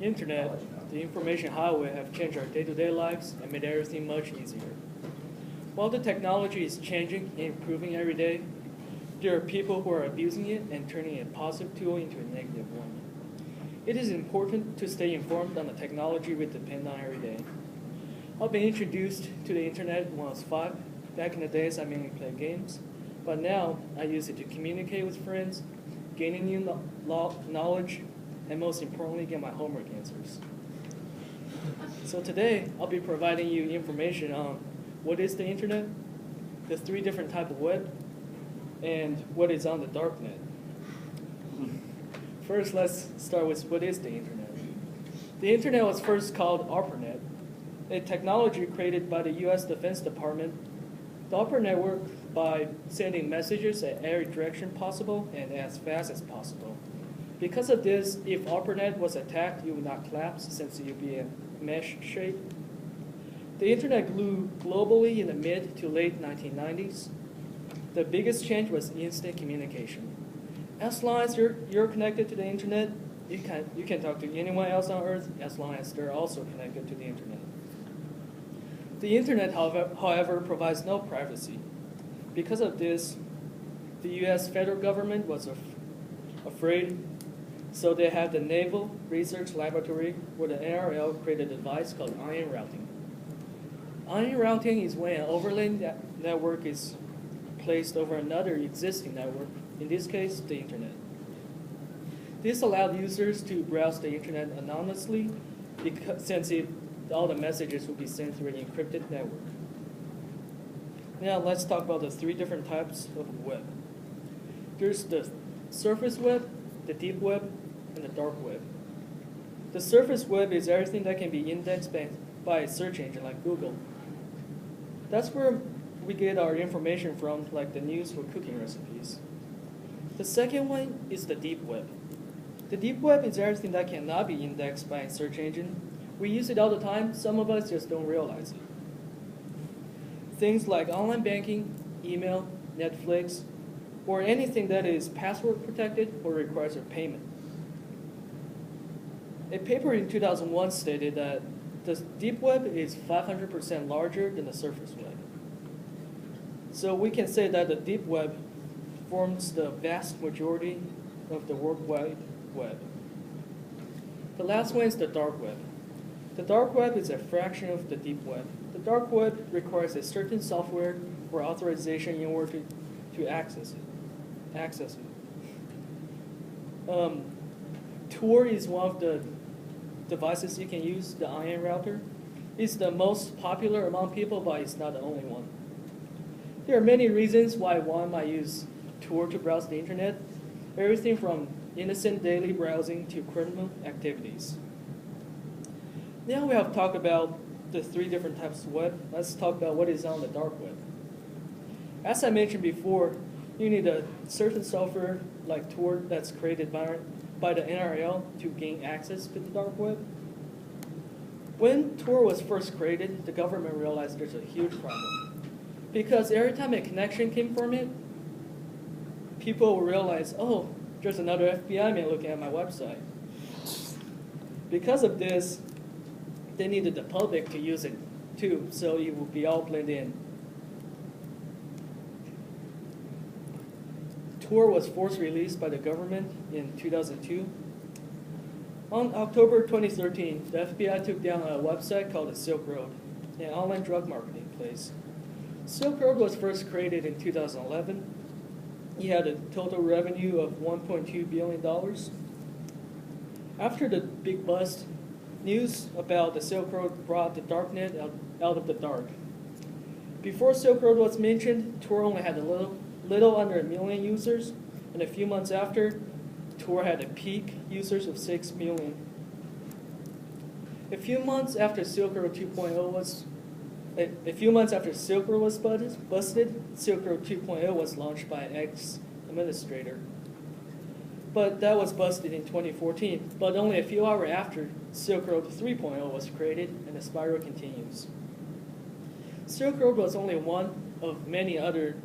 Internet, the information highway have changed our day-to-day lives and made everything much easier. While the technology is changing and improving every day, there are people who are abusing it and turning a positive tool into a negative one. It is important to stay informed on the technology we depend on every day. I've been introduced to the internet when I was 5. Back in the days, I mainly played games, but now I use it to communicate with friends, gaining new knowledge, and most importantly, get my homework answers. So today, I'll be providing you information on what is the internet, the 3 different types of web, and what is on the darknet. First, let's start with what is the internet. The internet was first called ARPANET, a technology created by the U.S. Defense Department. The ARPANET worked by sending messages at every direction possible and as fast as possible. Because of this, if ARPANET was attacked, it would not collapse since it would be a mesh shape. The internet grew globally in the mid to late 1990s. The biggest change was instant communication. As long as you're connected to the internet, you can talk to anyone else on Earth as long as they're also connected to the internet. The internet, however, provides no privacy. Because of this, the U.S. federal government was afraid, so they had the Naval Research Laboratory, where the NRL created a device called ion routing. Ion routing is when an overlay network is placed over another existing network, in this case, the internet. This allowed users to browse the internet anonymously, since all the messages will be sent through an encrypted network. Now let's talk about the 3 different types of web. There's the surface web, the deep web, and the dark web. The surface web is everything that can be indexed by a search engine like Google. That's where we get our information from, like the news for cooking recipes. The second one is the deep web. The deep web is everything that cannot be indexed by a search engine. We use it all the time, some of us just don't realize it. Things like online banking, email, Netflix, or anything that is password protected or requires a payment. A paper in 2001 stated that the deep web is 500% larger than the surface web. So we can say that the deep web forms the vast majority of the World Wide Web. The last one is the dark web. The dark web is a fraction of the deep web. The dark web requires a certain software or authorization in order to access it. Tor is one of the devices you can use, the ion router. It's the most popular among people, but it's not the only one. There are many reasons why one might use Tor to browse the internet, everything from innocent daily browsing to criminal activities. Now we have talked about the 3 different types of web. Let's talk about what is on the dark web. As I mentioned before, you need a certain software like Tor that's created by the NRL to gain access to the dark web. When Tor was first created, the government realized there's a huge problem. Because every time a connection came from it, people will realize, oh, there's another FBI man looking at my website. Because of this, they needed the public to use it too, so it would be all blended in. Tor was forced released by the government in 2002. On October 2013, the FBI took down a website called the Silk Road, an online drug marketing place. Silk Road was first created in 2011. It had a total revenue of $1.2 billion. After the big bust, news about the Silk Road brought the darknet out of the dark. Before Silk Road was mentioned, Tor only had a little under 1 million users, and a few months after, Tor had a peak users of 6 million. A few months after Silk Road 2.0 was busted, Silk Road 2.0 was launched by an ex-administrator. But that was busted in 2014. But only a few hours after, Silk Road 3.0 was created, and the spiral continues. Silk Road was only one of many other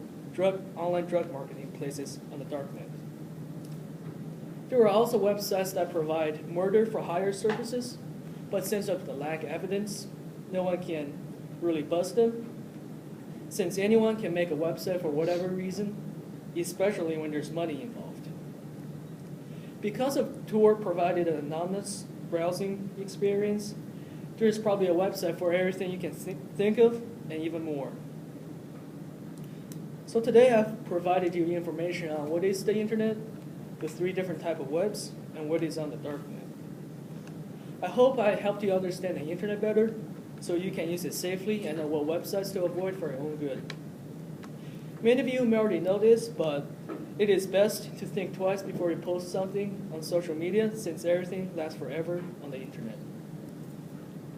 online drug marketing places on the darknet. There are also websites that provide murder for hire services, but since of the lack of evidence, no one can really bust them. Since anyone can make a website for whatever reason, especially when there's money involved. Because of Tor provided an anonymous browsing experience, there's probably a website for everything you can think of and even more. So today I've provided you information on what is the internet, the 3 different types of webs, and what is on the dark net. I hope I helped you understand the internet better so you can use it safely and know what websites to avoid for your own good. Many of you may already know this, but it is best to think twice before you post something on social media since everything lasts forever on the internet.